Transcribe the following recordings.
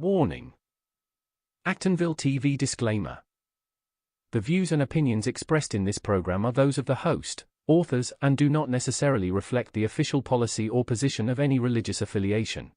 Warning. Actonville TV disclaimer. The views and opinions expressed in this program are those of the host, authors, and do not necessarily reflect the official policy or position of any religious affiliation.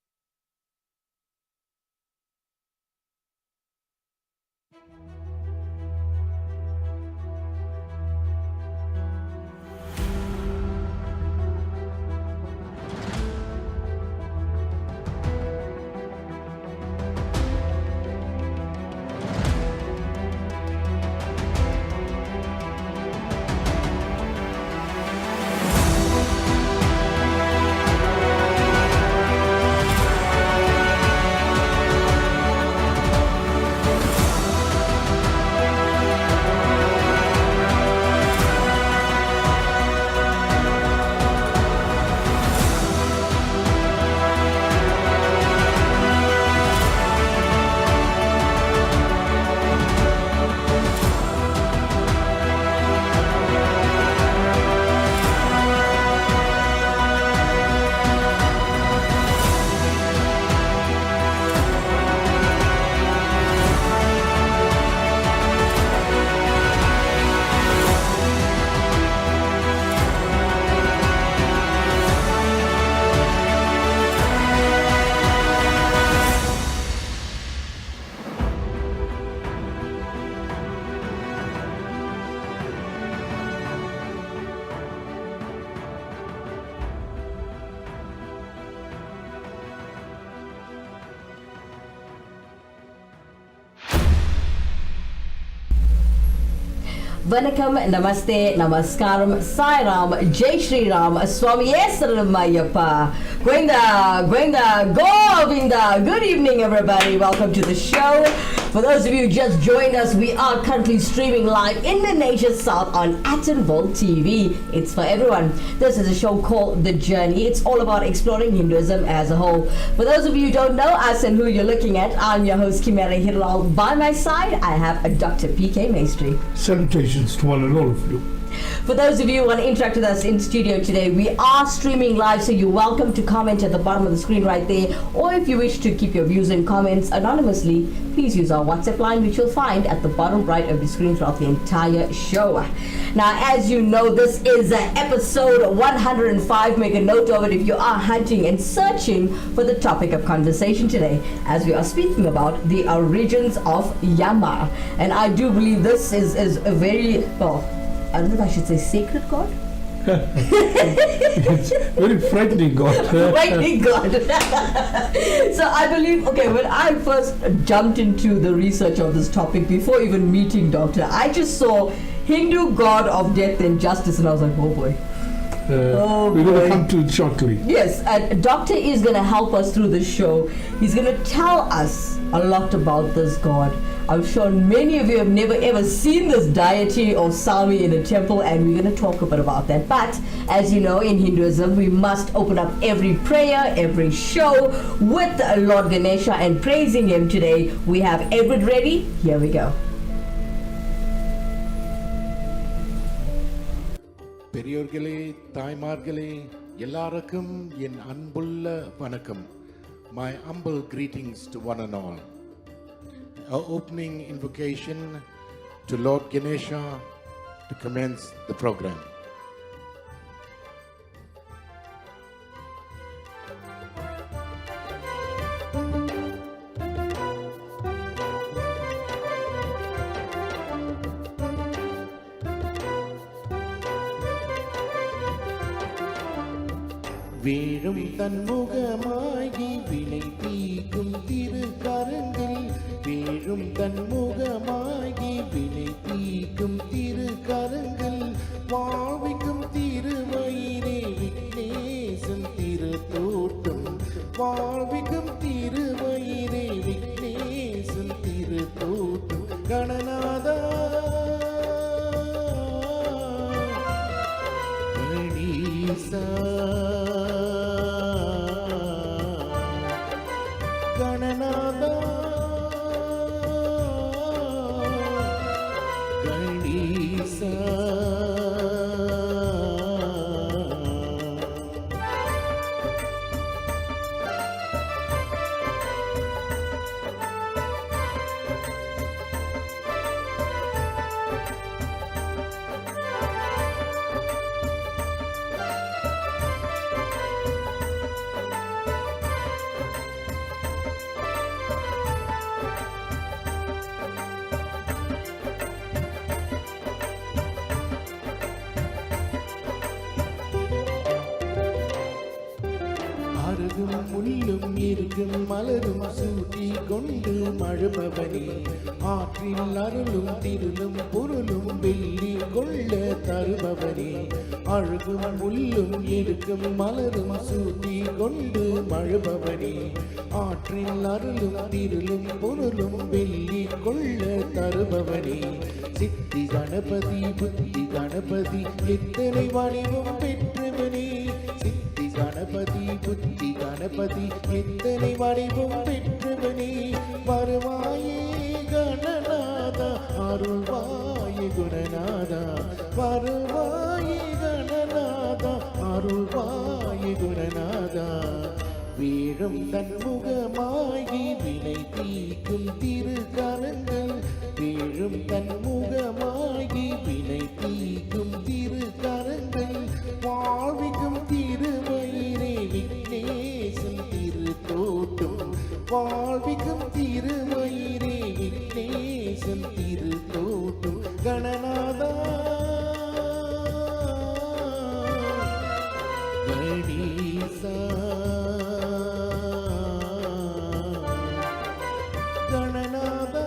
Vanakkam, Namaste, Namaskaram, Sai Ram, Jai Shri Ram, Swamiye Saramayappa, Govinda, Govinda. Good evening, everybody. Welcome to the show. For those of you who just joined us, we are currently streaming live in the nation's south on Actonville TV. It's for everyone. This is a show called The Journey. It's all about exploring Hinduism as a whole. For those of you who don't know us and who you're looking at, I'm your host, Kimera Heeralal. By my side, I have a Dr. P.K. Maistry. Salutations to one and all of you. For those of you who want to interact with us in studio today, we are streaming live, so you're welcome to comment at the bottom of the screen right there. Or if you wish to keep your views and comments anonymously, please use our WhatsApp line, which you'll find at the bottom right of the screen throughout the entire show. Now, as you know, this is episode 105. Make a note of it if you are hunting and searching for the topic of conversation today, as we are speaking about the origins of Yama. And I do believe this is a very, well, I don't know if I should say sacred God. It's very frightening God. Frightening God. So I believe, okay, when I first jumped into the research of this topic, before even meeting Doctor, I just saw Hindu God of death and justice, and I was like, oh boy. We're going to come to it shortly. Yes, and Doctor is going to help us through the show. He's going to tell us a lot about this God. I'm sure many of you have never ever seen this deity or Swami in a temple, and we're going to talk a bit about that. But as you know, in Hinduism, we must open up every prayer, every show with Lord Ganesha and praising him today. We have Edward ready. Here we go. பெரியோர்களே, தாய்மார்களே, எல்லாருக்கும் என் அன்புள்ள வணக்கம். My humble greetings to one and all. Our opening invocation to Lord Ganesha to commence the program. வீழும் தன்முகமாகி வினை தீக்கும் திருக்கரங்கள், வீழும் தன்முகமாகி வினை தீக்கும் திருக்கரங்கள், வாழ்விக்கும் திருவயிறே விக்னேசன் திருத்தோட்டம், வாழ்விக்கும் திருவயிறே விக்னேசன் திருத்தோட்டம், கணநாதா கணீசா அழுகும் முள்ளும் இருக்கும் மலரும் சூட்டி கொண்டு மழுபவனே ஆற்றில் அருளும் திருளும் பொருளும் வெள்ளி கொள்ள தருபவனே அழுகும் முள்ளும் இருக்கும் மலரும் சூட்டி கொண்டு மழுபவனே ஆற்றில் அருளும் திருளும் பொருளும் வெள்ளி கொள்ள தருபவனே சித்தி கணபதி புத்தி கணபதி எத்தனை வடிவம் பெற்றவனே சித்தி கணபதி புத்தி கணபதி எத்தனை வடிவம் பெற்றவனே வருவாயே கணநாதா அருள்வாயே குணநாதா வருவாயே கணநாதா அருள்வாயே குணநாதா வீழும் தன்முகமாகி வினை தீக்கும் திருக்கரங்கள் வீழும் தன்முகமாகி வினை தீக்கும் திருக்கரங்கள் வாழ்விக்கும் திருமயிரே விக்னேசன் திருத்தோட்டம் வாழ்விக்கும் திருமயிரே விக்னேசன் திருத்தோட்டம் கணநாதா கணேசா கணநாதா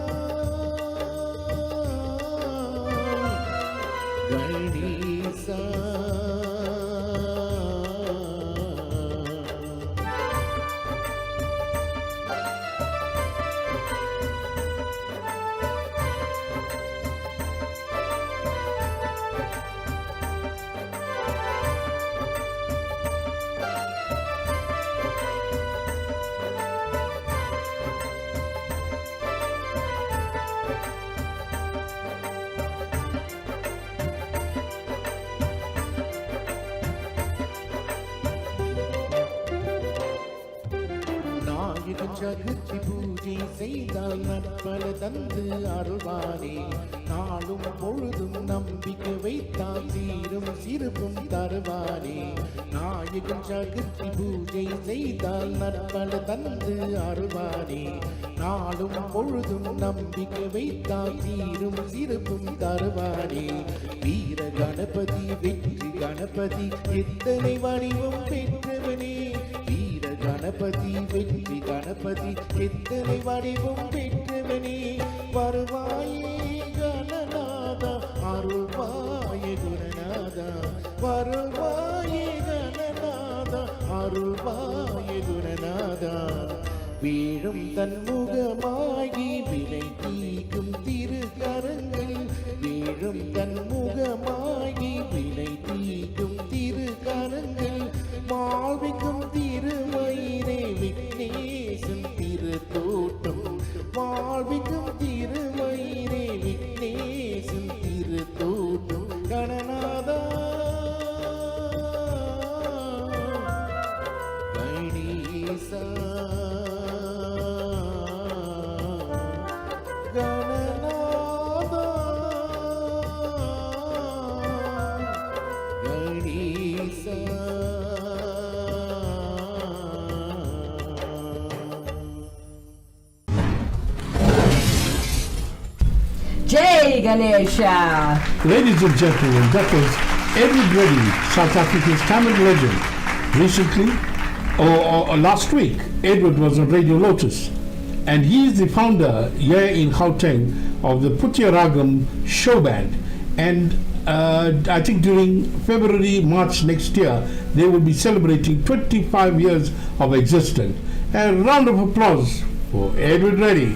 கணேசா சகுத்தி பூஜை செய்தால் நற்பல தந்து அருள்வாரே நாளும் பொழுதும் நம்பிக்கை வைத்தால் சீரும் சிறுப்பும் தருவாரே நாயகன் சகுத்தி பூஜை செய்தால் நற்பல தந்து அருள்வாரே நாளும் பொழுதும் நம்பிக்கை வைத்தால் சீரும் சிறுப்பும் தருவாரே வீர கணபதி வெற்றி கணபதி எத்தனை வடிவம் பெற்றவனே கணபதி வெற்றி கணபதி எத்தனை வடிவம் பெற்றவனே வருவாயே கணநாதா அருள்வாயே குணநாதா வருவாயே கணநாதா அருள்வாயே குணநாதா வீழும் தன்முகமாகி வினை தீக்கும் திருக்கரங்கள் வீழும் தன்முகமாகி வினை தீக்கும் திருக்கரங்கள் வாழ்விக்கும் திருமயிரே விக்னேசன் திருத்தோட்டம் வாழ்விக்கும் திருமயிரே விக்னேசன் திருத்தோட்டம் கணநாதா கணேசா கணநாதா Ganesha Jai Ganesha! Ladies and gentlemen, that was Edward Reddy, South Africa's Tamil legend. Recently, or last week, Edward was on Radio Lotus, and he is the founder here in Gauteng of the Putya Ragam show band. And I think during February, March next year, they will be celebrating 25 years of existence. A round of applause for Edward Reddy.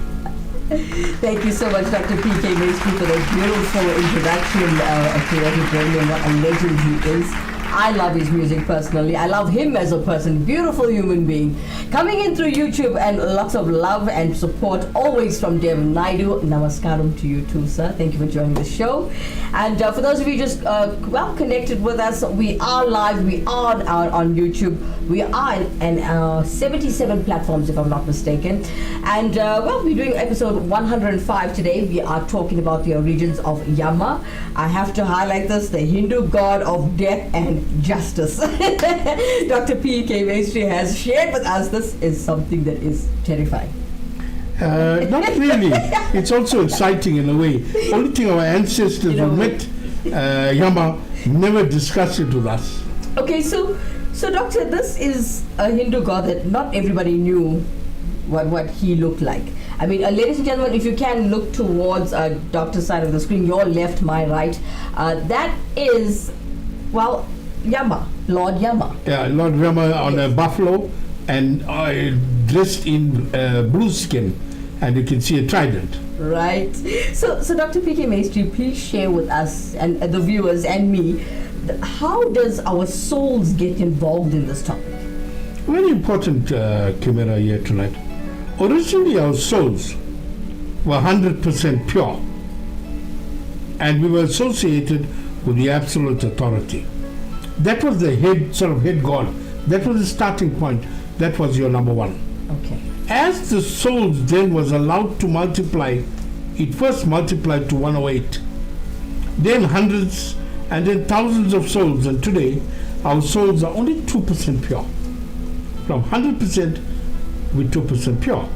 Thank you so much, Dr. P.K. Maistry, for that beautiful introduction to Edward Reddy and what a legend he is. I love his music personally. I love him as a person. Beautiful human being. Coming in through YouTube, and lots of love and support always from Dev Naidu. Namaskaram to you too, sir. Thank you for joining the show. And for those of you just well connected with us, we are live. We are on YouTube. We are in 77 platforms, if I'm not mistaken. And well, we're doing episode 105 today. We are talking about the origins of Yama. I have to highlight this, the Hindu god of death and justice. Dr. P.K. Maistry has shared with us. This is something that is terrifying. Not really. It's also exciting in a way. Only thing our ancestors who met Yama never discussed it with us. Okay, so So, Doctor, this is a Hindu god that not everybody knew what he looked like. I mean, ladies and gentlemen, if you can look towards Doctor's side of the screen, your left, my right, that is, well, Yama, Lord Yama. Yeah, Lord Yama on a buffalo and dressed in blue skin, and you can see a trident. Right. So Dr. P.K. Maistry, please share with us and the viewers and me, how does our souls get involved in this topic? Very important, Kimera, here tonight. Originally, our souls were 100% pure, and we were associated with the absolute authority. That was the head god. That was the starting point. That was your number one. Okay. As the souls then was allowed to multiply, it first multiplied to 108, then hundreds, and then thousands of souls. And today, our souls are only 2% pure. From 100% with 2% pure.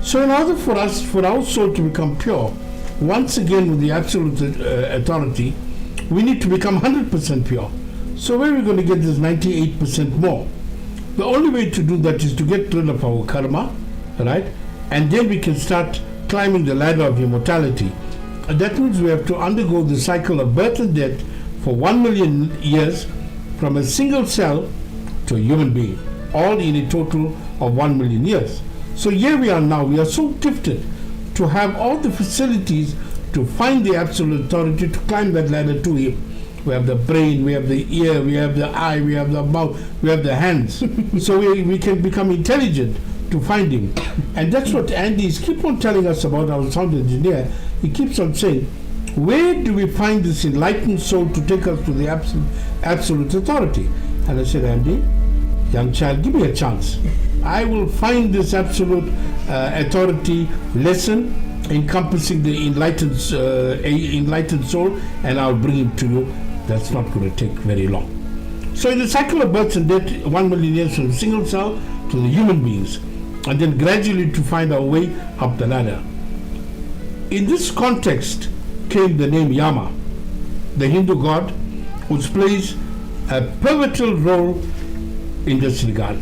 So in order for our soul to become pure, once again with the absolute authority, we need to become 100% pure. So where are we going to get this 98% more? The only way to do that is to get rid of our karma, right? And then we can start climbing the ladder of immortality. And that means we have to undergo the cycle of birth and death for 1 million years, from a single cell to a human being, all in a total of 1 million years. So here we are now. We are so gifted to have all the facilities to find the absolute authority, to climb that ladder to him. We have the brain, we have the ear, we have the eye, we have the mouth, we have the hands. So we can become intelligent to find him. And that's what Andy is keep on telling us about, our sound engineer. He keeps on saying, where do we find this enlightened soul to take us to the absolute authority? And I said, Andy, young child, give me a chance. I will find this absolute authority lesson encompassing the enlightened soul, and I'll bring it to you. That's not going to take very long. So in the cycle of birth and death, 1 million years from the single cell to the human beings, and then gradually to find our way up the ladder. In this context came the name Yama, the Hindu god, which plays a pivotal role in this regard.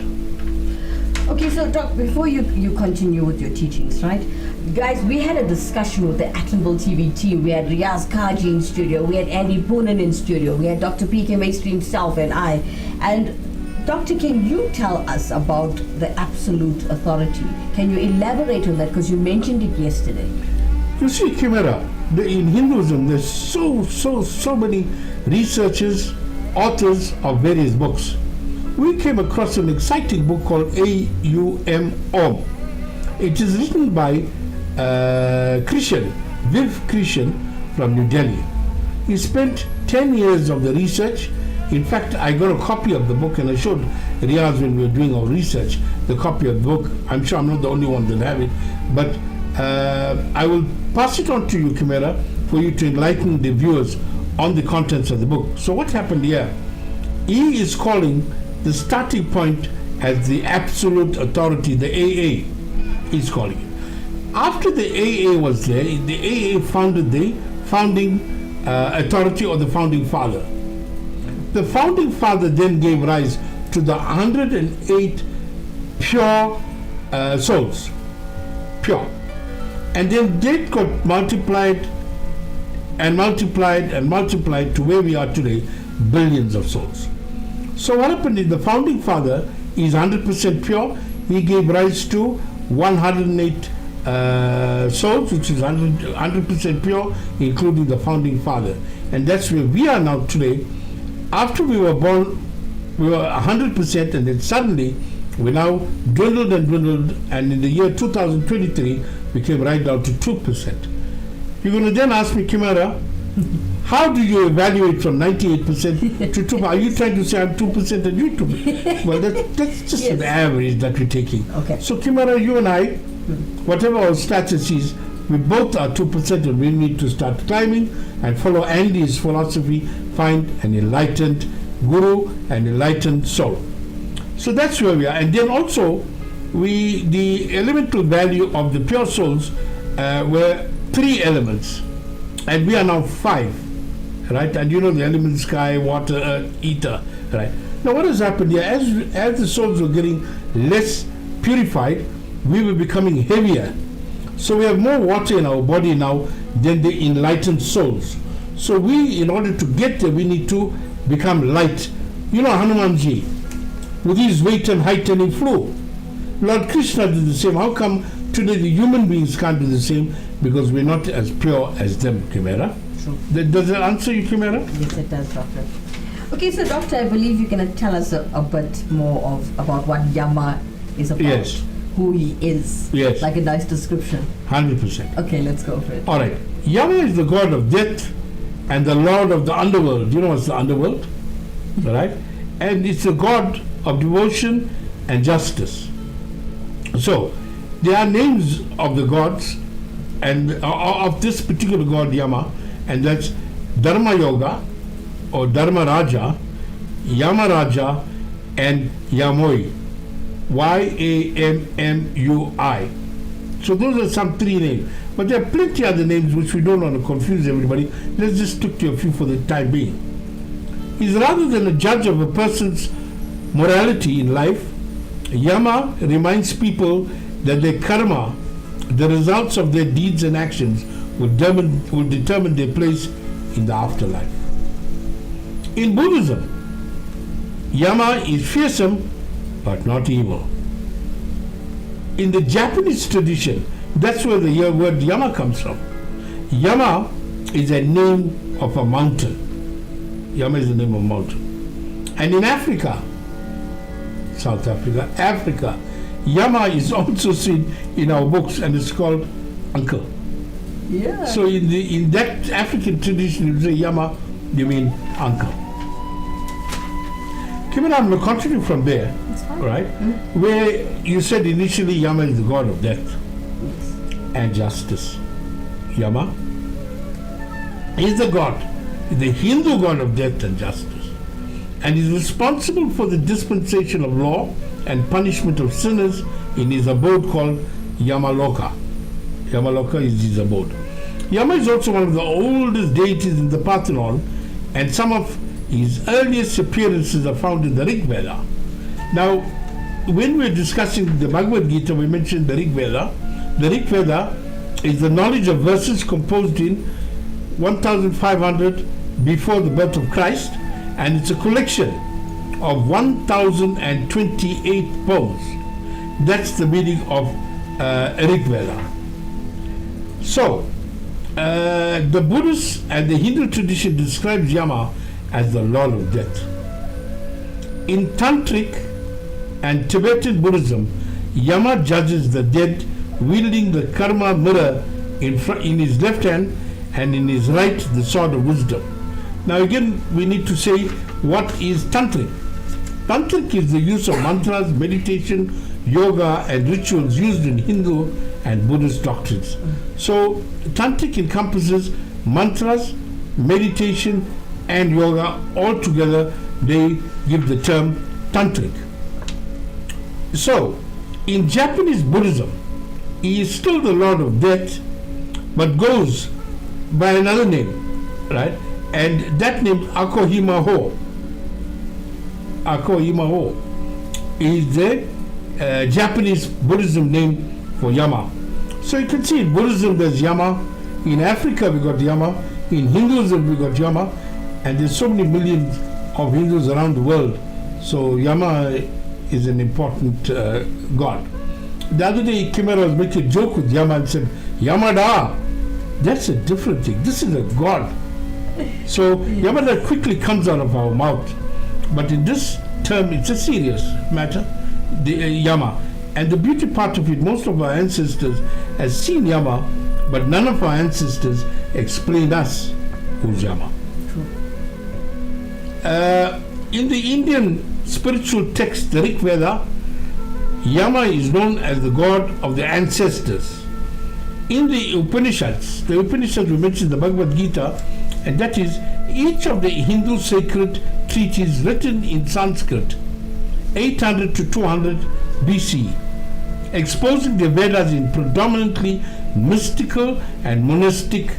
Okay, so Doc, before you continue with your teachings, right? Guys, we had a discussion with the Actonville TV team. We had Riaz Kaji in studio, we had Andy Poonen in studio, we had Dr. P.K. Maistry himself and I. And Doctor, can you tell us about the absolute authority? Can you elaborate on that? Because you mentioned it yesterday. You see, Kimera, in Hinduism, there's so many researchers, authors of various books. We came across an exciting book called A.U.M. It is written by Viv Krishan from New Delhi. He spent 10 years of the research. In fact, I got a copy of the book and I showed Riaz when we were doing our research, the copy of the book. I'm sure I'm not the only one that have it, but I will pass it on to you, Kimera, for you to enlighten the viewers on the contents of the book. So what happened here? He is calling the starting point as the absolute authority, the AA. He's calling it. After the AA was there, the AA founded the founding authority, or the founding father. The founding father then gave rise to the 108 pure souls, pure. And then that got multiplied and multiplied and multiplied to where we are today, billions of souls. So what happened is the founding father is 100% pure. He gave rise to 108 souls, which is 100% pure, including the founding father. And that's where we are now today. After we were born, we were 100%, and then suddenly we now dwindled and dwindled, and in the year 2023, we came right down to 2%. You're going to then ask me, Kimera, how do you evaluate from 98% to 2%? Are you trying to say I'm 2% and you 2%? Well, that's just Yes. an average that we're taking. Okay. So, Kimera, you and I, whatever our status is, we both are 2%, and we need to start climbing and follow Andy's philosophy, find an enlightened guru, an enlightened soul. So that's where we are. And then also, the elemental value of the pure souls were 3 elements, and we are now 5, right? And you know the elements: sky, water, earth, ether, Right. Now what has happened here, as the souls were getting less purified, we were becoming heavier. So we have more water in our body now than the enlightened souls. So we, in order to get there, we need to become light. You know Hanumanji, with his weight and height, and he flew. Lord Krishna did the same. How come today the human beings can't do the same? Because we're not as pure as them, Kimera. True. Does that answer you, Kimera? Yes, it does, Doctor. Okay, so Doctor, I believe you can tell us a bit more about what Yama is about. Yes. Who he is. Yes. Like a nice description. 100%. Okay, let's go for it. All right. Yama is the god of death and the lord of the underworld. You know what's the underworld? Right? And it's the god of devotion and justice. So, there are names of the gods and of this particular god Yama, and that's Dharma Yoga or Dharma Raja, Yama Raja, and Yamoi. Yammui. So those are some 3 names. But there are plenty other names which we don't want to confuse everybody. Let's just stick to a few for the time being. He's rather than a judge of a person's morality in life, Yama reminds people that their karma, the results of their deeds and actions, will determine their place in the afterlife. In Buddhism, Yama is fearsome but not evil. In the Japanese tradition, that's where the word Yama comes from. Yama is a name of a mountain. Yama is the name of a mountain. And in Africa, South Africa, Africa, Yama is also seen in our books and it's called uncle. Yeah. So in that African tradition, you say Yama, you mean uncle. Kimera, I'm going to continue from there, right? Mm-hmm. Where you said initially Yama is the god of death and justice. Yama is the god, the Hindu god of death and justice, and is responsible for the dispensation of law and punishment of sinners in his abode called Yamaloka. Yamaloka is his abode. Yama is also one of the oldest deities in the Parthenon, and some of his earliest appearances are found in the Rig Veda. Now, when we're discussing the Bhagavad Gita, we mentioned the Rig Veda. The Rig Veda is the knowledge of verses composed in 1500 before the birth of Christ, and it's a collection of 1028 poems. That's the meaning of Rig Veda. So, the Buddhist and the Hindu tradition describes Yama as the Lord of Death. In Tantric and Tibetan Buddhism, Yama judges the dead, wielding the karma mirror in his left hand and in his right the sword of wisdom. Now again, we need to say, what is Tantric? Tantric is the use of mantras, meditation, yoga and rituals used in Hindu and Buddhist doctrines. So Tantric encompasses mantras, meditation and yoga. All together they give the term Tantric. So in Japanese Buddhism, he is still the Lord of Death, but goes by another name, right? And that name, Akohimaho. Akohimaho is the Japanese Buddhism name for Yama. So you can see in Buddhism there's Yama, in Africa we got Yama, in Hinduism we got Yama, and there's so many millions of Hindus around the world. So Yama is an important god. The other day Kimera was making a joke with Yama and said, Yamada, that's a different thing. This is a god. So Yamada quickly comes out of our mouth. But in this term, it's a serious matter, the Yama. And the beauty part of it, most of our ancestors have seen Yama, but none of our ancestors explained us who's Yama. True. In the Indian spiritual text, the Rig Veda, Yama is known as the god of the ancestors. In the Upanishads we mentioned the Bhagavad Gita, and that is each of the Hindu sacred treatises written in Sanskrit, 800 to 200 BC, exposing the Vedas in predominantly mystical and monastic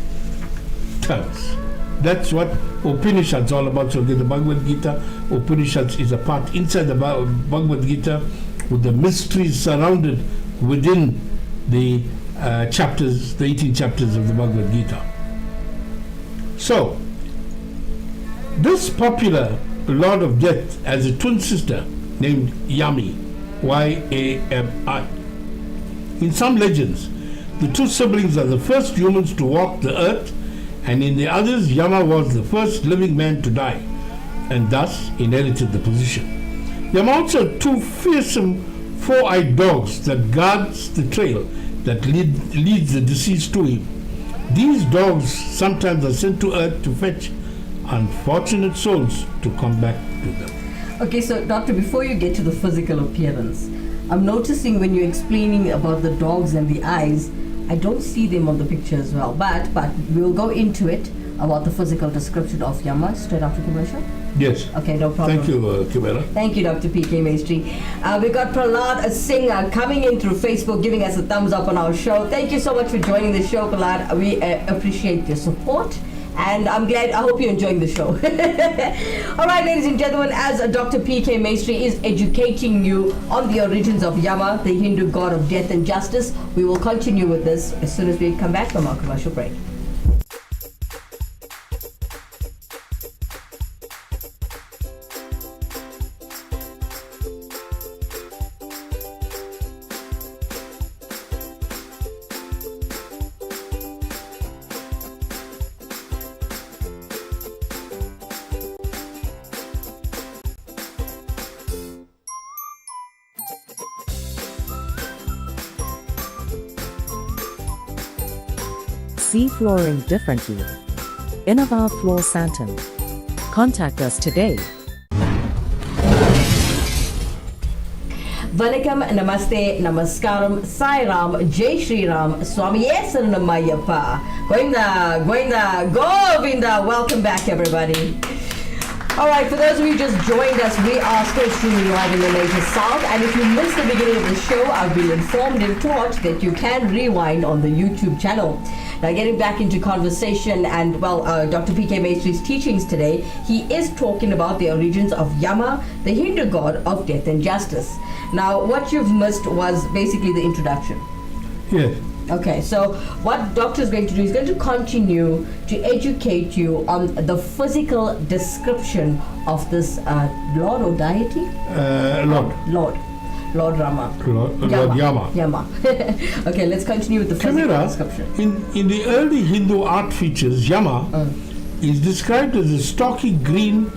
terms. That's what Upanishads all about. So the Bhagavad Gita, Upanishads is a part inside the Bhagavad Gita with the mysteries surrounded within the chapters, the 18 chapters of the Bhagavad Gita. So, this popular Lord of Death has a twin sister named Yami, Y-A-M-I. In some legends, the two siblings are the first humans to walk the earth, and in the others, Yama was the first living man to die, and thus inherited the position. Yama also had two fearsome four-eyed dogs that guards the trail that leads the deceased to him. These dogs sometimes are sent to earth to fetch unfortunate souls to come back to them. Okay, so doctor, before you get to the physical appearance, I'm noticing when you're explaining about the dogs and the eyes, I don't see them on the picture as well. But we'll go into it about the physical description of Yama straight after commercial. Yes. Okay, no problem. Thank you, Kimera. Thank you, Dr. P.K. Maistry. We got Prahlad, a singer, coming in through Facebook, giving us a thumbs up on our show. Thank you so much for joining the show, Prahlad. We appreciate your support. And I hope you're enjoying the show. All right, ladies and gentlemen, as Dr. P.K. Maistry is educating you on the origins of Yama, the Hindu god of death and justice, we will continue with this as soon as we come back from our commercial break. See flooring differently. Innova Floor Santam. Contact us today. Vanakkam, Namaste, Namaskaram, Sai Ram, Jai Shri Ram, Swami Yesanamayyappa. Goinda, Govinda. Welcome back, everybody. All right, for those of you who just joined us, we are still streaming live in the Malaysia South. And if you missed the beginning of the show, I've been informed and taught that you can rewind on the YouTube channel. Now, getting back into conversation and, Dr. P.K. Maistry's teachings today, he is talking about the origins of Yama, the Hindu god of death and justice. Now, what you've missed was basically the introduction. Yes. Okay, so what doctor is going to do is going to continue to educate you on the physical description of this Lord or deity? Lord Rama. Lord Yama. Yama. Okay, let's continue with the physical Kimera, description. in the early Hindu art features, Yama is described as a stocky green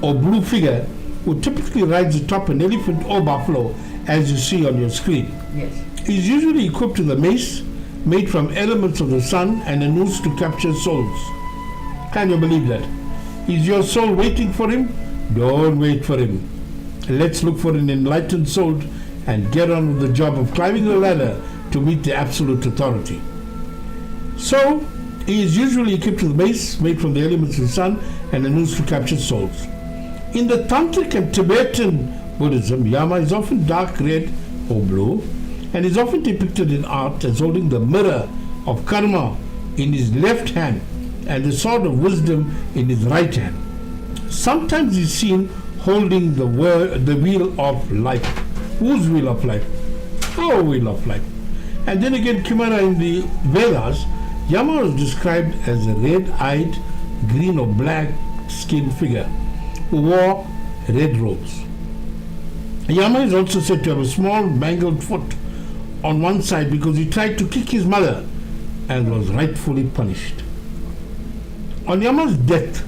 or blue figure who typically rides atop an elephant or buffalo, as you see on your screen. Yes. He is usually equipped with a mace made from elements of the sun and a noose to capture souls. Can you believe that? Is your soul waiting for him? Don't wait for him. Let's look for an enlightened soul and get on with the job of climbing the ladder to meet the absolute authority. So, he is usually equipped with a mace made from the elements of the sun and a noose to capture souls. In the Tantric and Tibetan Buddhism, Yama is often dark red or blue, and is often depicted in art as holding the mirror of karma in his left hand and the sword of wisdom in his right hand. Sometimes he is seen holding the wheel of life. Whose wheel of life? Our wheel of life. And then again, Kimera, in the Vedas, Yama was described as a red-eyed, green or black-skinned figure who wore red robes. Yama is also said to have a small mangled foot on one side because he tried to kick his mother and was rightfully punished. On Yama's death,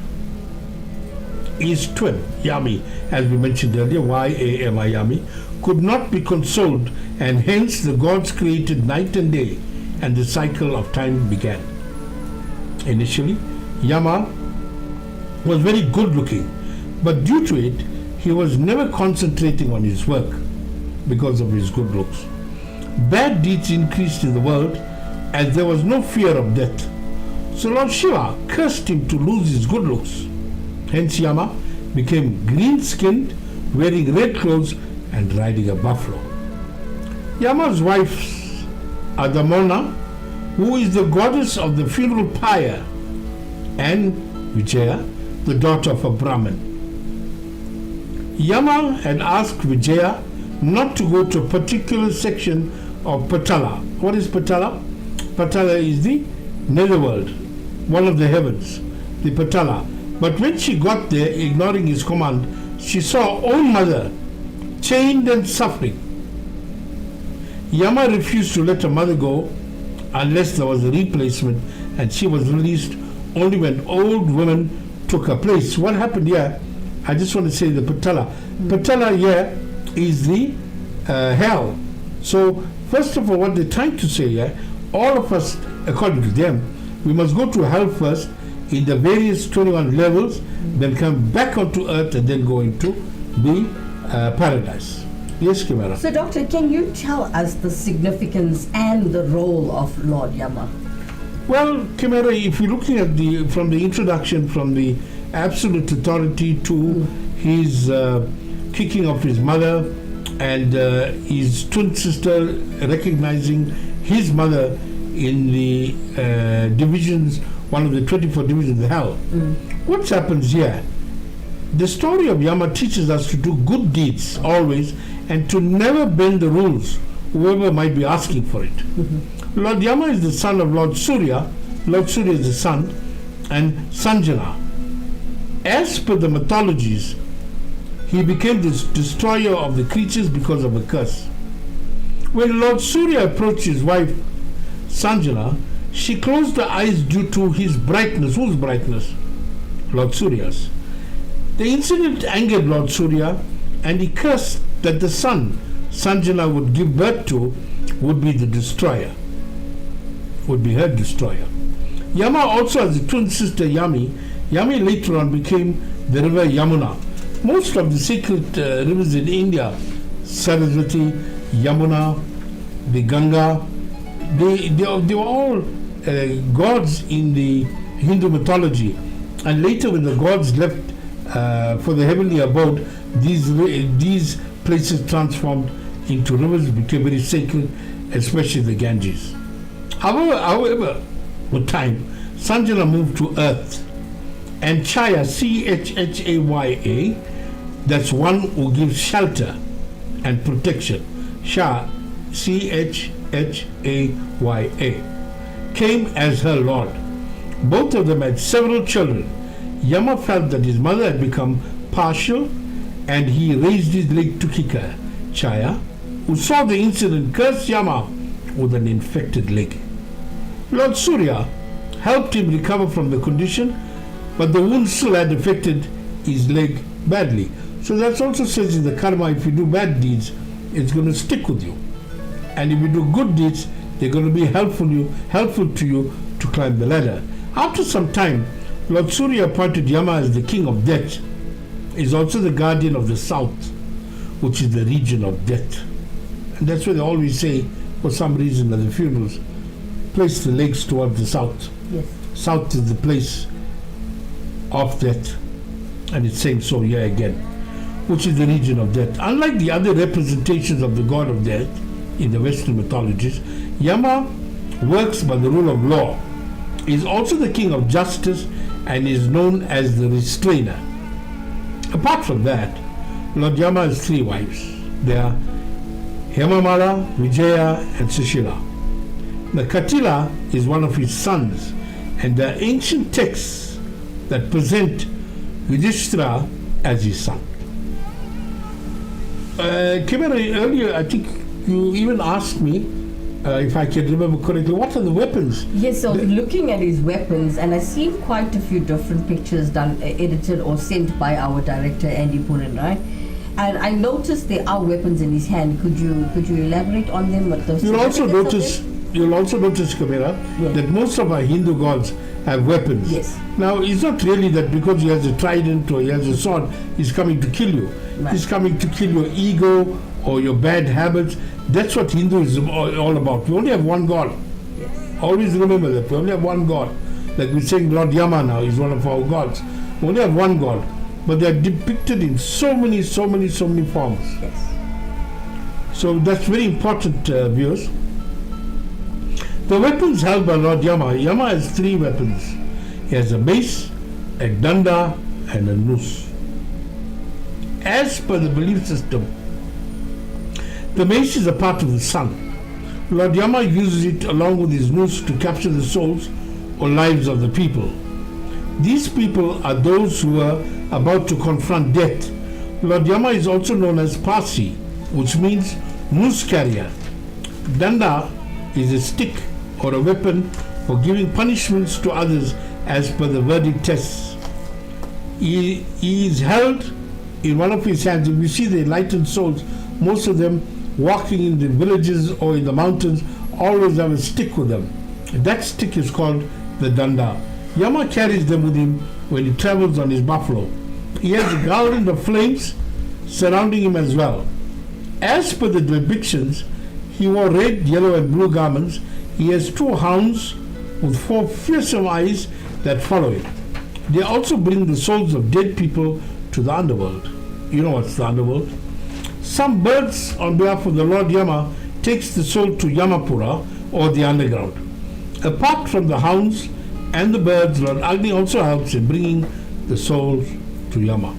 his twin, Yami, as we mentioned earlier, Y-A-M-I, Yami, could not be consoled, and hence the gods created night and day, and the cycle of time began. Initially, Yama was very good looking, but due to it, he was never concentrating on his work because of his good looks. Bad deeds increased in the world as there was no fear of death. So Lord Shiva cursed him to lose his good looks. Hence Yama became green-skinned, wearing red clothes and riding a buffalo. Yama's wife, Adamona, who is the goddess of the funeral pyre, and Vijaya, the daughter of a Brahmin. Yama had asked Vijaya not to go to a particular section of Patala. What is Patala? Patala is the netherworld, one of the heavens, the Patala. But when she got there, ignoring his command, she saw her own mother chained and suffering. Yama refused to let her mother go unless there was a replacement, and she was released only when old women took her place. What happened here? I just want to say the Patala. Patala here is the hell. So first of all, what they're trying to say here, all of us, according to them, we must go to hell first in the various 21 levels, then come back onto earth and then go into the paradise. Yes, Kimera. So, Doctor, can you tell us the significance and the role of Lord Yama? Well, Kimera, if you're looking at from the introduction, from the absolute authority to his kicking of his mother and his twin sister recognizing his mother in the divisions, one of the 24 divisions of hell. What happens here? The story of Yama teaches us to do good deeds always and to never bend the rules, whoever might be asking for it. Lord Yama is the son of Lord Surya. Lord Surya is the son, and Sanjana. As per the mythologies, he became the destroyer of the creatures because of a curse. When Lord Surya approached his wife Sanjana, she closed her eyes due to his brightness. Whose brightness? Lord Surya's. The incident angered Lord Surya, and he cursed that the son Sanjana would give birth to would be the destroyer, would be her destroyer. Yama also has a twin sister Yami. Yami later on became the river Yamuna. Most of the sacred rivers in India, Saraswati, Yamuna, the Ganga, they were all gods in the Hindu mythology. And later when the gods left for the heavenly abode, these places transformed into rivers, became very sacred, especially the Ganges. However, with time, Sanjana moved to earth, and Chaya, Chhaya, that's one who gives shelter and protection, Shah, Chhaya, came as her lord. Both of them had several children. Yama felt that his mother had become partial, and he raised his leg to kick her. Chaya, who saw the incident, cursed Yama with an infected leg. Lord Surya helped him recover from the condition, but the wound still had affected his leg badly. So that also says in the karma, if you do bad deeds, it's going to stick with you. And if you do good deeds, they're going to be helpful to you to climb the ladder. After some time, Lord Surya appointed Yama as the king of death. He's also the guardian of the south, which is the region of death. And that's why they always say, for some reason at the funerals, place the legs towards the south. Yes. South is the place of death. And it's saying so here again, which is the region of death. Unlike the other representations of the god of death in the Western mythologies, Yama works by the rule of law. He is also the king of justice and is known as the restrainer. Apart from that, Lord Yama has 3 wives. They are Hemamala, Vijaya, and Sushila. The Katila is one of his sons, and there are ancient texts that present Yudhishthira as his son. Kimera, earlier I think you even asked me, if I can remember correctly, what are the weapons? Yes, so looking at his weapons, and I've seen quite a few different pictures done, edited or sent by our director Andy Poonen, right? And I noticed there are weapons in his hand. Could you elaborate on them? You'll also notice, Kimera, yes, that most of our Hindu gods have weapons. Yes. Now, it's not really that because he has a trident or he has a sword, he's coming to kill you. Right. He's coming to kill your ego or your bad habits. That's what Hinduism is all about. We only have one God. Yes. Always remember that. We only have one God. Like we're saying Lord Yama now is one of our gods. We only have one God. But they are depicted in so many forms. Yes. So that's very important, viewers. The weapons held by Lord Yama. Yama has 3 weapons. He has a mace, a danda and a noose. As per the belief system, the Maistry is a part of the sun. Lord Yama uses it along with his noose to capture the souls or lives of the people. These people are those who are about to confront death. Lord Yama is also known as Pasi, which means noose carrier. Danda is a stick or a weapon for giving punishments to others as per the verdict tests. He is held in one of his hands, and we see the enlightened souls, most of them walking in the villages or in the mountains, always have a stick with them. That stick is called the danda. Yama carries them with him when he travels on his buffalo. He has a garland of flames surrounding him as well. As per the depictions, he wore red, yellow and blue garments. He has 2 hounds with 4 fearsome eyes that follow him. They also bring the souls of dead people to the underworld. You know what's the underworld? Some birds on behalf of the Lord Yama takes the soul to Yamapura or the underground. Apart from the hounds and the birds, Lord Agni also helps in bringing the souls to Yama.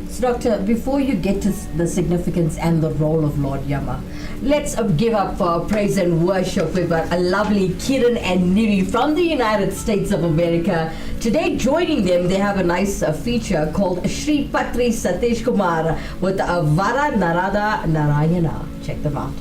So, Doctor, before you get to the significance and the role of Lord Yama, let's give up for praise and worship. We've got a lovely Kiran and Nivi from the United States of America. Today, joining them, they have a nice feature called Shri Patri Satish Kumar with Vara Narada Narayana. Check them out.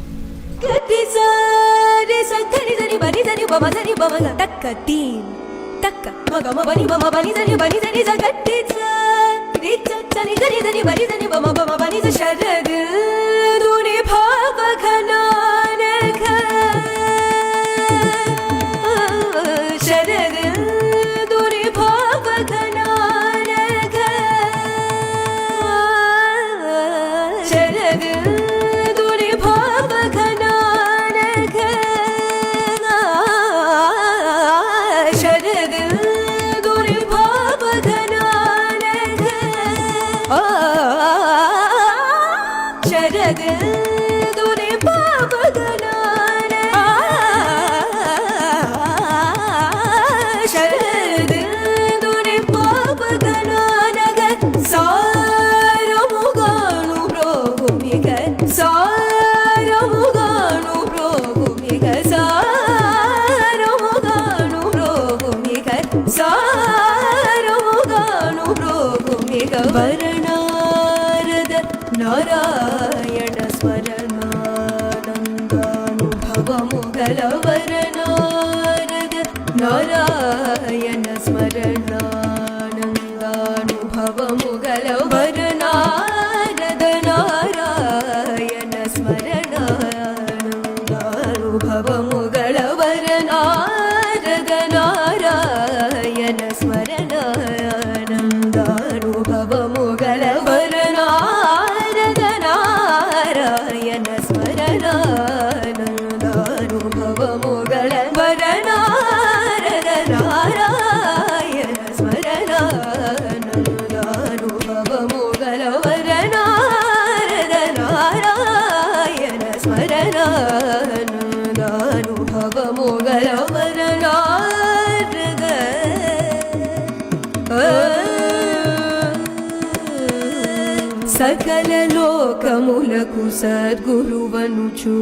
సకల లోకములకు సద్గురువనుచు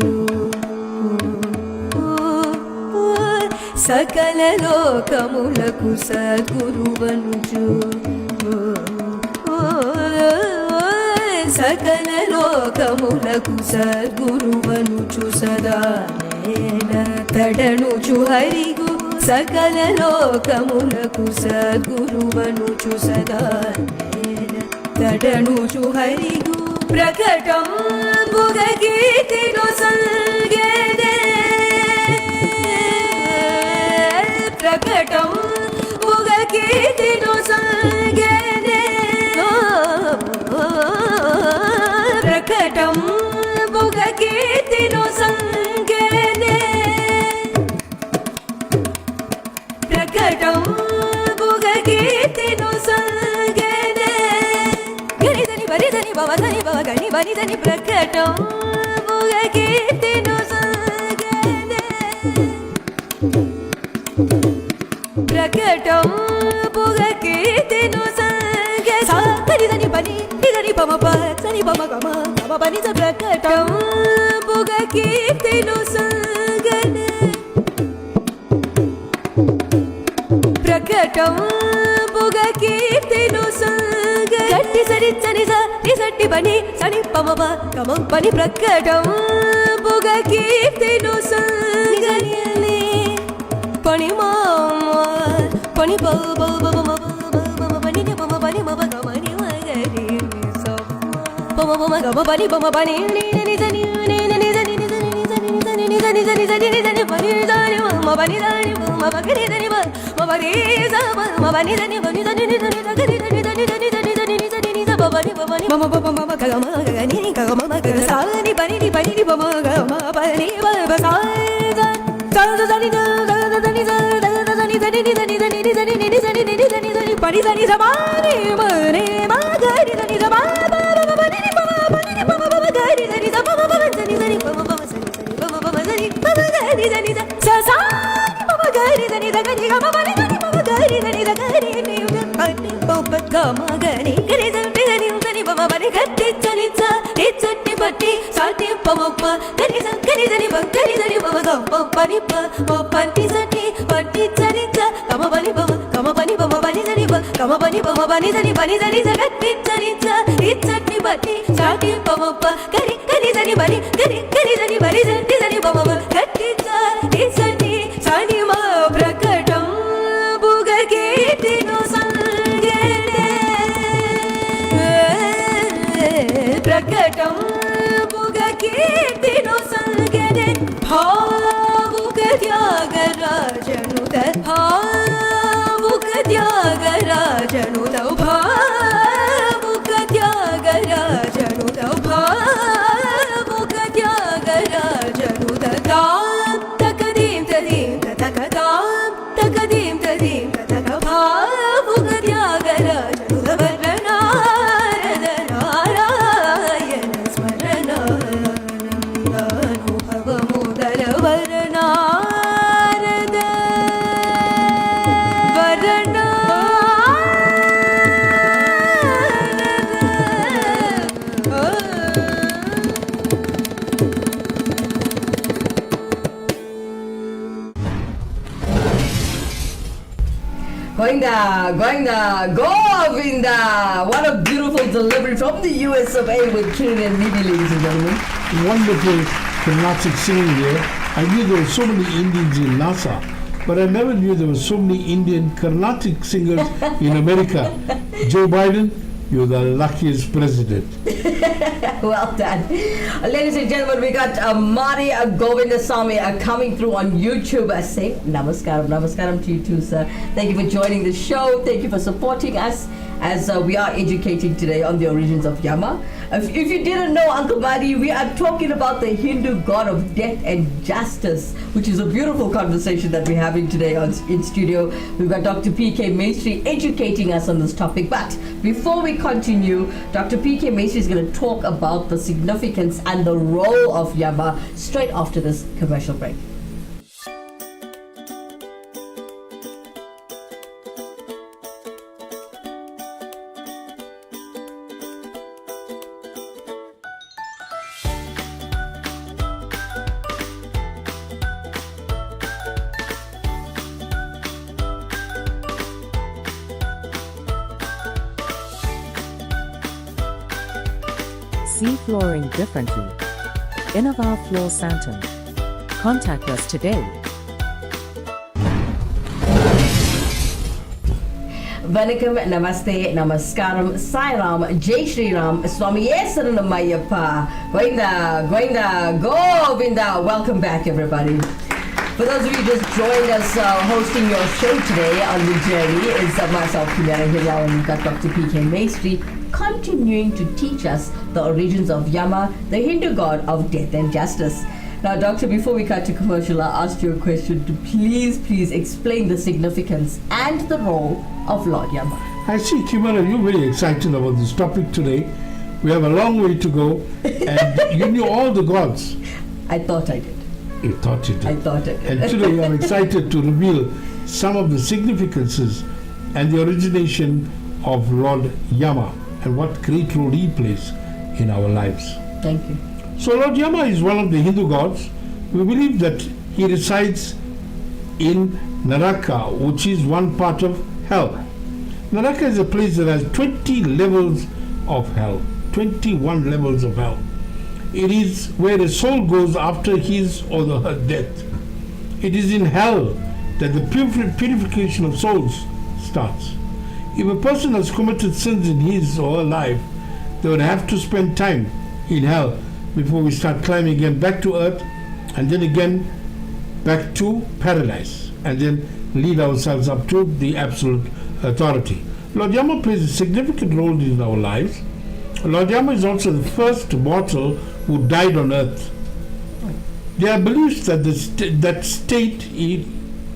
సకల లోకములకు సద్గురువనుచు సకల లోకములకు సద్గురువనుచు సదా తడనుచు హరిగు సకల లోకములకు సద్గురువనుచు సదా తడనుచు హరిగు ప్రకటం బుగగీతిను సంగేదే ప్రకటం బుగగీతిను సంగేదే ప్రకటం బుగగీతిను సంగేదే ప్రకటం బుగగీతిను సంగేదే గణిదని బరిదని భవదని భవ గణి బనిదని ప్రకటం బుగగీతిను సంగేదే ప్రకటం బుగగీతిను పనిజ ప్రకటం బుగ కీర్తిను సంగనే ప్రకటం బుగ కీర్తిను సంగ గట్టి సరిచ్చని సట్టి పని సని పమప కమ పని ప్రకటం బుగ కీర్తిను సంగనే పని మామ పని బౌ బౌ బౌ మమ పని మమ పని మమ గమని మగరి పమ మమ గమ పని మమ పని ని ని జని ని ని జని ని జని ని జని ని జని జని జని జని జని పని జని మమ పని జని మమ పని జని మమ పని మమ పని జని పని జని ని జని జని జని జని జని జని జని ని జని ని జని పని పని మమ పమ మమ గమ గని గమ మమ గ సాని పని ని పని ని మమ గమ పని బ సాని జని జని జని పని జని జమాని మనే మగరి జని జమా పని ని పమ పని ని పమ పమ గరి జని జమ పమ జని జని పమ పమ జని జని పమ పమ జని పమ గరి జని స సా పమ గరి జని జని గమ పని జని పమ గరి జని జని ని పని పమ గమ గని గరి జని జని జని పమ పని గట్టి జని స ని చట్టి పట్టి సాటి పమ ప గరి జని పమ గరి జని పమ గమ పని ప పట్టి జని పట్టి జని స గమ పని పమ గమ పని పమ పని జని ప గమ పని పమ పని జని జగట్టి జని స ని చట్టి పట్టి సాటి పమ ప గరి గరి జని పని గరి గరి జని పని జని పమ ప గట్టి జ ని చట్టి సాని మ ప్రకటం బుగ కీర్తిను సంగనే ప్రకటం బుగ కీర్తిను సంగనే భావుక త్యాగరాజనుత భావుక త్యాగరాజనుత భావుక త్యాగరాజనుత భావుక త్యాగరాజనుత తాం తకదీం తదీం తక తాం తకదీం తదీం తక భావుక త్యాగరాజనుత వరనారద నారాయణ స్మరణ అనుభవముదర వరనారద Goinda, Goinda, Govinda! What a beautiful delivery from the US of A with Kiran and Nidhi, ladies and gentlemen. Wonderful Carnatic singing here. I knew there were so many Indians in NASA, but I never knew there were so many Indian Carnatic singers in America. Joe Biden, you're the luckiest president. Well done. Ladies and gentlemen, we got Mari Govindasamy coming through on YouTube. I say namaskaram, namaskaram to you too, sir. Thank you for joining the show. Thank you for supporting us as we are educating today on the origins of Yama. If you didn't know, Uncle Mari, we are talking about the Hindu god of death and justice, which is a beautiful conversation that we're having today in studio. We've got Dr. P.K. Maistry educating us on this topic. But before we continue, Dr. P.K. Maistry is going to talk about the significance and the role of Yama straight after this commercial break. See flooring differently. Innova Floor Santam. Contact us today. Vanakkam, Namaste, Namaskaram, Sai Ram, Jai Shri Ram, Swami Saranamayyappa, Goinda, Goinda, Govinda. Welcome back, everybody. For those of you who just joined us, hosting your show today on The Journey is myself, Kimera, Heeralal, and we've got Dr. P.K. Maistry continuing to teach us the origins of Yama, the Hindu god of death and justice. Now, Doctor, before we cut to commercial, I asked you a question to please explain the significance and the role of Lord Yama. I see, Kimera, you're very excited about this topic today. We have a long way to go, and you knew all the gods. I thought I did. You thought you did. I thought I did. And today I'm excited to reveal some of the significances and the origination of Lord Yama and what great role he plays in our lives. Thank you. So Lord Yama is one of the Hindu gods. We believe that he resides in Naraka, which is one part of hell. Naraka is a place that has 20 levels of hell, 21 levels of hell. It is where a soul goes after his or her death. It is in hell that the purification of souls starts. If a person has committed sins in his or her life, they would have to spend time in hell before we start climbing again back to earth, and then again back to paradise, and then lead ourselves up to the absolute authority. Lord Yama plays a significant role in our lives. Lord Yama is also the first mortal who died on earth. There are beliefs that that state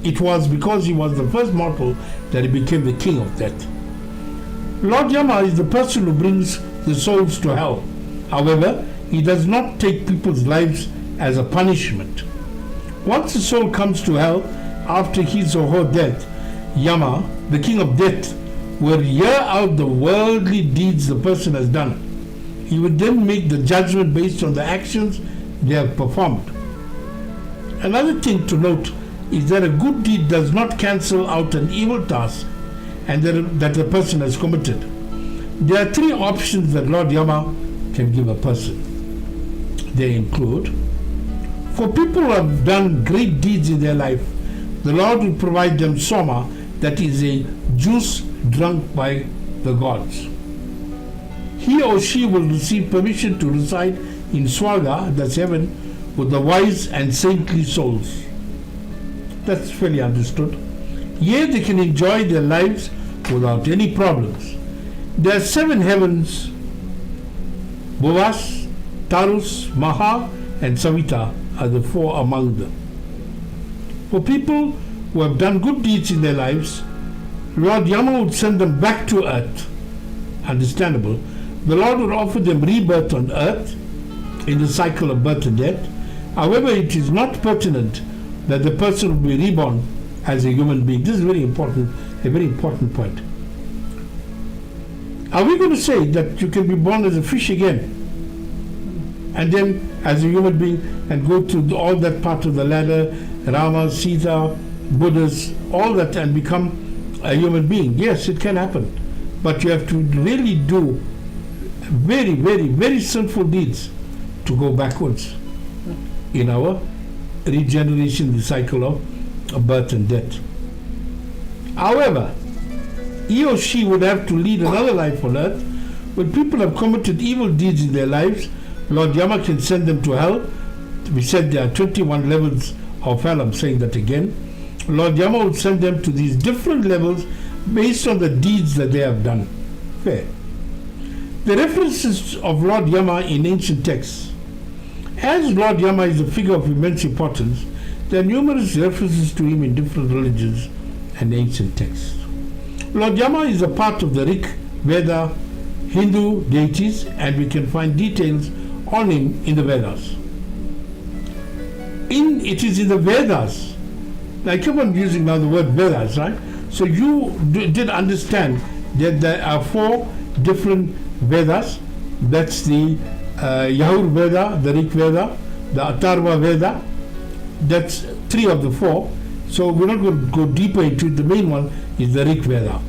it was because he was the first mortal that he became the king of death. Lord Yama is the person who brings the souls to hell. However, he does not take people's lives as a punishment. Once a soul comes to hell after his or her death, Yama, the king of death, will hear out the worldly deeds the person has done. He would then make the judgment based on the actions they have performed. Another thing to note is that a good deed does not cancel out an evil task and that a person has committed. There are three options that Lord Yama can give a person. They include, for people who have done great deeds in their life, the Lord will provide them soma, that is a juice drunk by the gods. He or she will receive permission to reside in Swaga, that's heaven, with the wise and saintly souls. That's fairly understood. Here they can enjoy their lives without any problems. There are 7 heavens: Bhuvas, Tarus, Maha, and Savita are the 4 among them. For people who have done good deeds in their lives, Lord Yama would send them back to earth. Understandable. The Lord would offer them rebirth on earth in the cycle of birth and death. However, it is not pertinent that the person will be reborn as a human being. This is very important, a very important point. Are we going to say that you can be born as a fish again and then as a human being and go through all that part of the ladder, Rama, Sita, Buddhas, all that, and become a human being? Yes, it can happen. But you have to really do very, very, very sinful deeds to go backwards in our regeneration, the cycle of birth and death. However, he or she would have to lead another life on earth. When people have committed evil deeds in their lives, Lord Yama can send them to hell. We said there are 21 levels of hell. I'm saying that again. Lord Yama will send them to these different levels based on the deeds that they have done. Fair. The references of Lord Yama in ancient texts. As Lord Yama is a figure of immense importance, there are numerous references to him in different religions and ancient texts. Lord Yama is a part of the Rig Veda Hindu deities, and we can find details on him in the Vedas. It is in the Vedas. I keep on using now the word Vedas, right? So you did understand that there are 4 different Vedas. That's the Yajur Veda, the Rig Veda, the Atharva Veda. That's 3 of the 4. So we're not going to go deeper into it. The main one is the Rig Veda.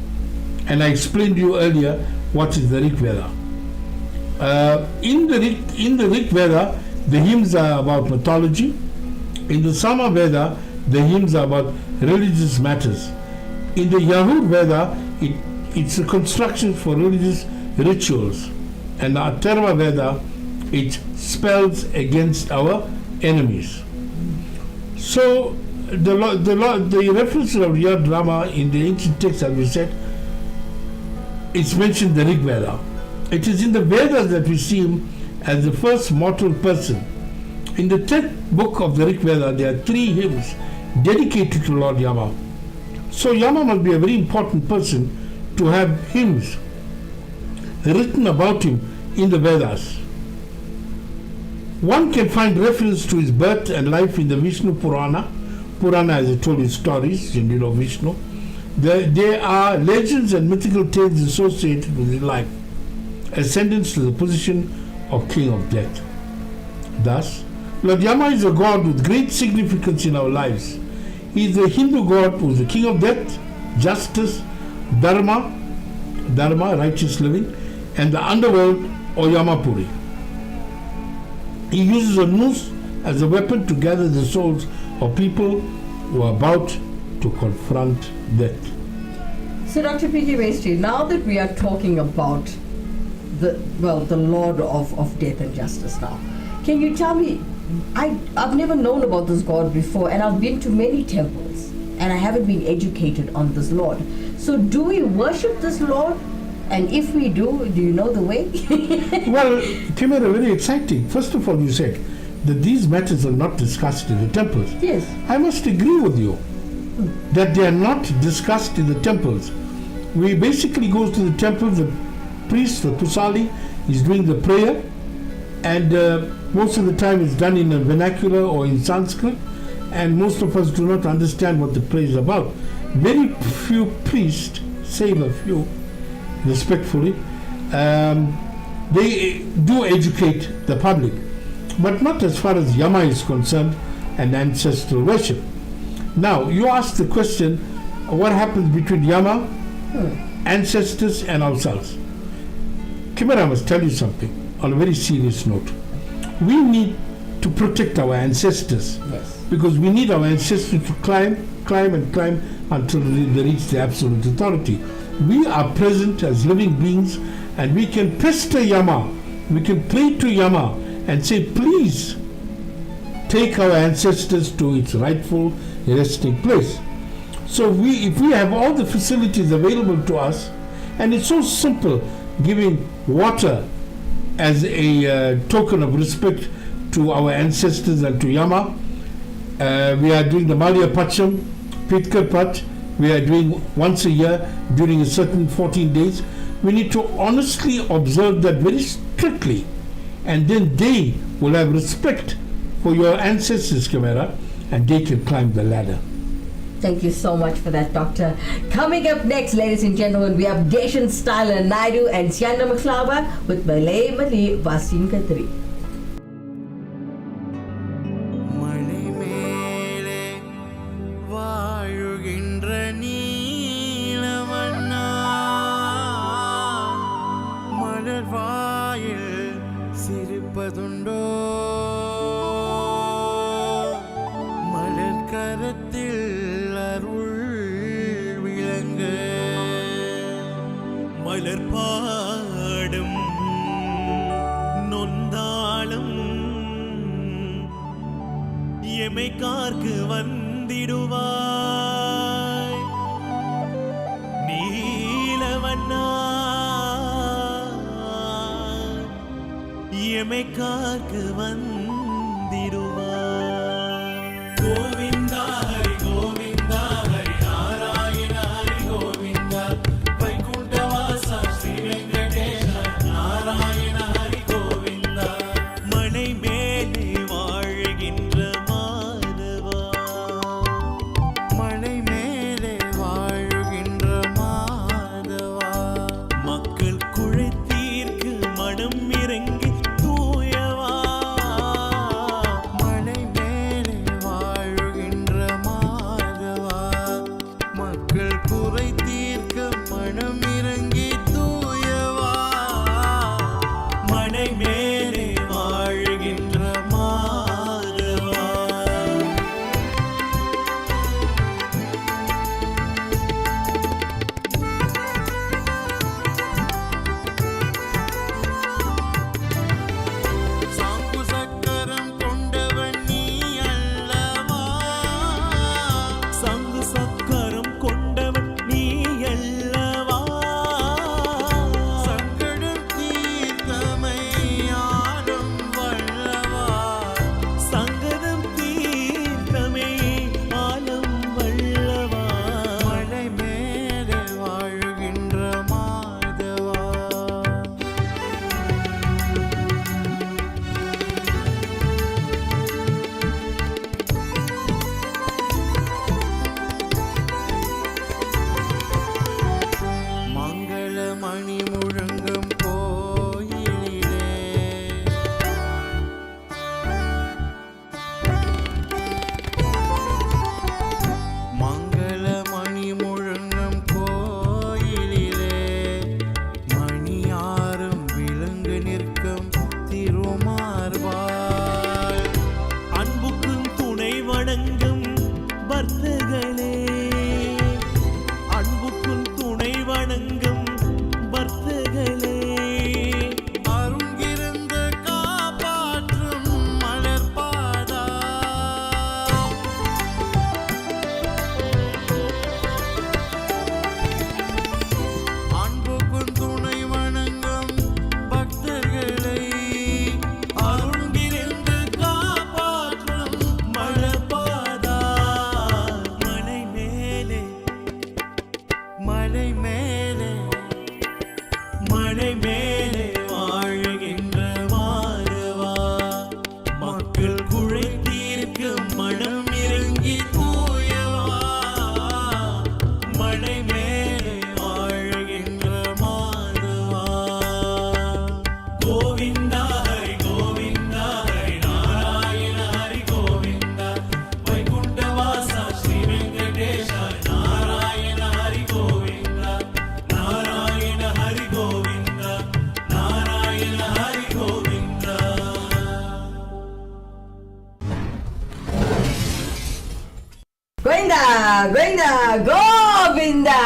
And I explained to you earlier what is the Rig Veda. In the Rig Veda, the hymns are about mythology. In the Sama Veda, the hymns are about religious matters. In the Yajur Veda, it's a construction for religious rituals. And the Atharva Veda, it spells against our enemies. So the reference of Yad Rama in the ancient texts, as we said, it's mentioned the Rig Veda. It is in the Vedas that we see him as the first mortal person. In the 10th book of the Rig Veda, there are 3 hymns dedicated to Lord Yama. So Yama must be a very important person to have hymns written about him in the Vedas. One can find reference to his birth and life in the Vishnu Purana. Purana, as I told you, stories, and you know Vishnu. There are legends and mythical tales associated with his life. Ascendance to the position or king of death. Thus, Lord Yama is a god with great significance in our lives. He is the Hindu god who is the king of death, justice, dharma, righteous living, and the underworld or Yamapuri. He uses a noose as a weapon to gather the souls of people who are about to confront death. So, Dr. P.K. Maistry, now that we are talking about the Lord of death and justice now, can you tell me, I've never known about this God before, and I've been to many temples, and I haven't been educated on this Lord. So do we worship this Lord? And if we do you know the way? Well, Kimera, very exciting. First of all, you said that these matters are not discussed in the temples. Yes. I must agree with you that they are not discussed in the temples. We basically go to the temple, the priest, the Pusali, is doing the prayer, and most of the time it's done in a vernacular or in Sanskrit, and most of us do not understand what the prayer is about. Very few priests, save a few, respectfully, they do educate the public, but not as far as Yama is concerned and ancestral worship. Now, you asked the question, what happens between Yama, ancestors, and ourselves? Kimera, I must tell you something on a very serious note. We need to protect our ancestors, Yes. because we need our ancestors to climb until they reach the absolute authority. We are present as living beings, and we can pester Yama, we can pray to Yama and say, please take our ancestors to its rightful resting place. So if we have all the facilities available to us, and it's so simple, giving water as a token of respect to our ancestors and to Yama. We are doing the Malia Pacham, Pitkar Pach, we are doing once a year during a certain 14 days. We need to honestly observe that very strictly, and then they will have respect for your ancestors, Kimera, and they can climb the ladder. Thank you so much for that, Doctor. Coming up next, ladies and gentlemen, we have Deshan Styler Naidu and Sianda Maklava with Malay Mali Vasin Katri. மலர்பாடும் நொந்தாளும் எமைக்கார்க்கு வந்திடுவாய் நீலவண்ணா எமைக்கார்க்கு வந்திடுவாய் Govinda Hari Govinda Hari Narayana Hari Govinda வைகுண்டவாசா Sri Venkatesha Narayana Hari Govinda மலை மேலே வாழ்கின்ற மாதவா மலை மேலே வாழ்கின்ற மாதவா மக்கள் குழைத்தீர்க்கு மனம் இறங்கி தூயவா மலை மேலே வாழ்கின்ற Govinda.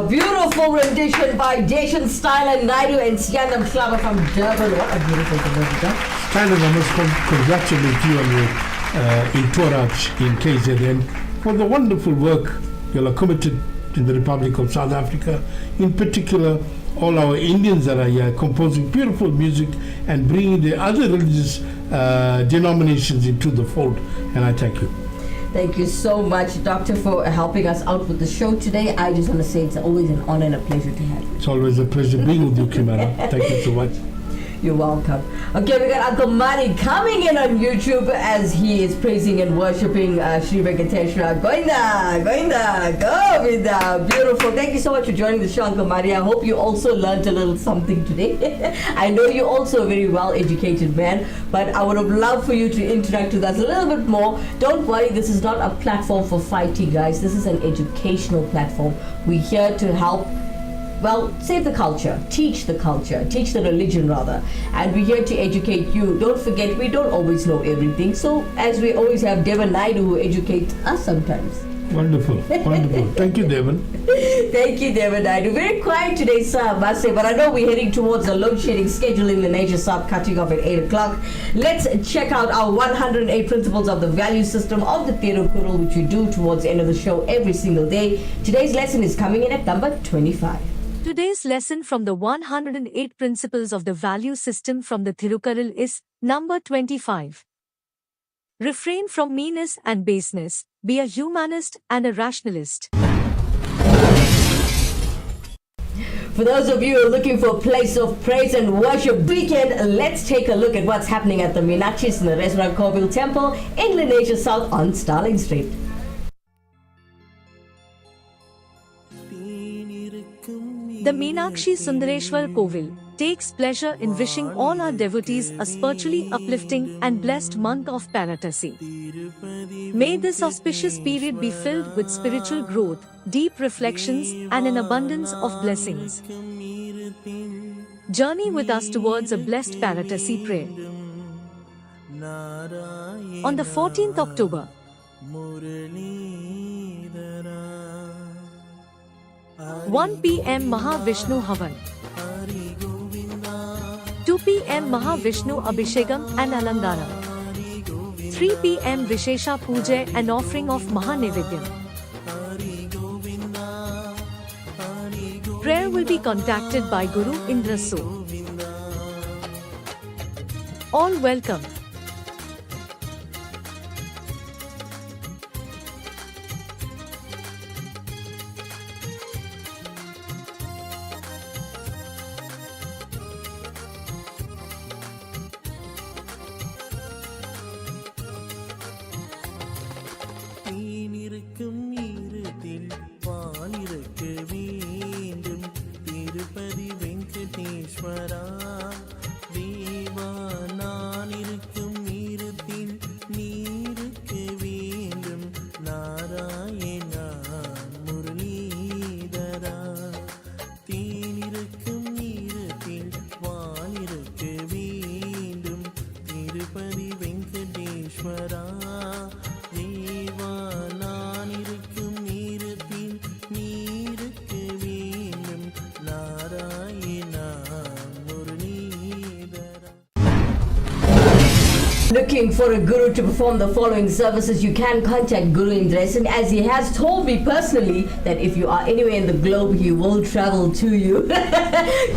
Beautiful rendition by Deshan Style and Naidu and Sianam Slava from Durban. What a beautiful rendition. Tyler, I must congratulate you on your entourage in KZN for the wonderful work you are committed in the Republic of South Africa. In particular, all our Indians that are here composing beautiful music and bringing the other religious denominations into the fold. And I thank you. Thank you so much, Doctor, for helping us out with the show today. I just want to say it's always an honor and a pleasure to have you. It's always a pleasure being with you, Kimera. Thank you so much. You're welcome. Okay, we got Uncle Mani coming in on YouTube as he is praising and worshipping Sri Venkateshwara. Govinda, Govinda. Beautiful. Thank you so much for joining the show, Uncle Mani. I hope you also learned a little something today. I know you're also a very well-educated man, but I would have loved for you to interact with us a little bit more. Don't worry, this is not a platform for fighting, guys. This is an educational platform. We're here to help, well, save the culture, teach the religion rather, and we're here to educate you. Don't forget, we don't always know everything, so as we always have Devan Naidu who educates us sometimes. Wonderful. Thank you, Devan. Thank you, Devan Naidu. Very quiet today, sir, I must say, but I know we're heading towards a load shedding schedule in the Nature South, cutting off at 8 o'clock. Let's check out our 108 principles of the value system of the Tirukkural, which we do towards the end of the show every single day. Today's lesson is coming in at number 25. Today's lesson from the 108 principles of the value system from the Thirukkural is number 25. Refrain from meanness and baseness, be a humanist and a rationalist. For those of you who are looking for a place of praise and worship weekend, let's take a look at what's happening at the Meenakshis in the Restaurant Kovil Temple in Lenasia South on Starling Street. The Meenakshi Sundareshwar Kovil takes pleasure in wishing all our devotees a spiritually uplifting and blessed month of Paratasi. May this auspicious period be filled with spiritual growth, deep reflections, and an abundance of blessings. Journey with us towards a blessed Paratasi prayer. On the 14th October, 1 p.m. Mahavishnu Havan, 2 p.m. Mahavishnu Abhishekam and Alangaram, 3 p.m. Vishesha Puja and offering of Mahanevedyam. Prayer will be conducted by Guru Indra So. All welcome. Tirupati Venkateswara தேவா நான் இருக்கும் ஈரத்தில் நீருக்க வேண்டும் நாராயணா முரளிதரா தேனிருக்கும் ஈரத்தில் வானிருக்க வேண்டும் திருப்பதி வெங்கடேஸ்வரா தேவா நான் இருக்கும் ஈரத்தில் நீருக்க வேண்டும் Narayana Muralidhara. Looking for a guru to perform the following services, you can contact Guru Indresan, as he has told me personally that if you are anywhere in the globe, he will travel to you.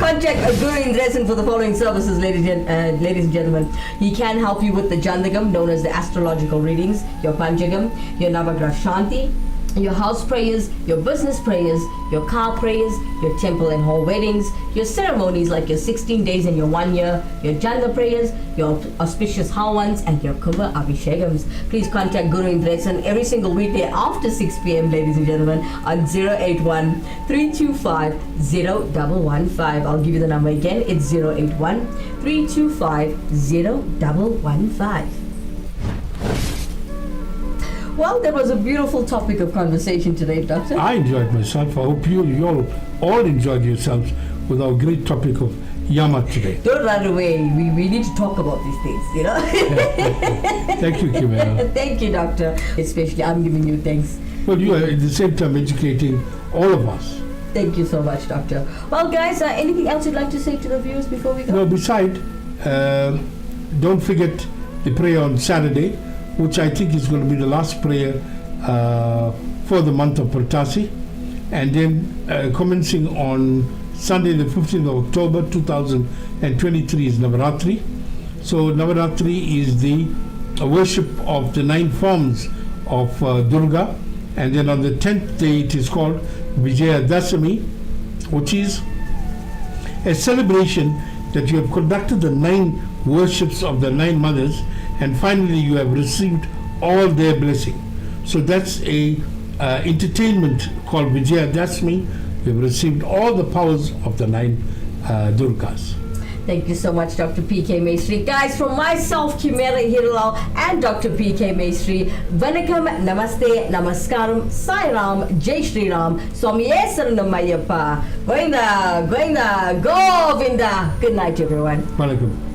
Contact Guru Indresan for the following services, ladies and gentlemen. He can help you with the Jandagam, known as the astrological readings, your Panchagam, your Navagrah Shanti, your house prayers, your business prayers, your car prayers, your temple and hall weddings, your ceremonies like your 16 days and your 1 year, your Janda prayers, your auspicious Hawans, and your Kumbha Abhishekams. Please contact Guru Indresan every single weekday after 6 p.m, ladies and gentlemen, on 081-325-0115. I'll give you the number again. It's 081-325-0115. Well, that was a beautiful topic of conversation today, Doctor. I enjoyed myself. I hope you all enjoyed yourselves with our great topic of Yama today. Don't run away. We need to talk about these things, you know. Thank you, Kimera. Thank you, Doctor. Especially, I'm giving you thanks Well, you are at the same time educating all of us. Thank you so much, Doctor. Well, guys, anything else you'd like to say to the viewers before we go? No, beside, don't forget the prayer on Saturday, which I think is going to be the last prayer for the month of Purtasi. And then commencing on Sunday the 15th of October 2023 is Navaratri. So Navaratri is the worship of the 9 forms of Durga. And then on the 10th day it is called Vijaya Dasami, which is a celebration that you have conducted the 9 worships of the 9 mothers, and finally you have received all their blessing. So that's a entertainment called Vijaya Dasami. You have received all the powers of the 9 Durgas. Thank you so much, Dr. P.K. Maistry. Guys, from myself, Kimera, Heeralal, and Dr. P.K. Maistry, Vanakkam, Namaste, Namaskaram, Sai Ram, Jai Shri Ram, Swami Saranam Ayyappa, Govinda, Govinda, Govinda. Good night, everyone. Vanakkam.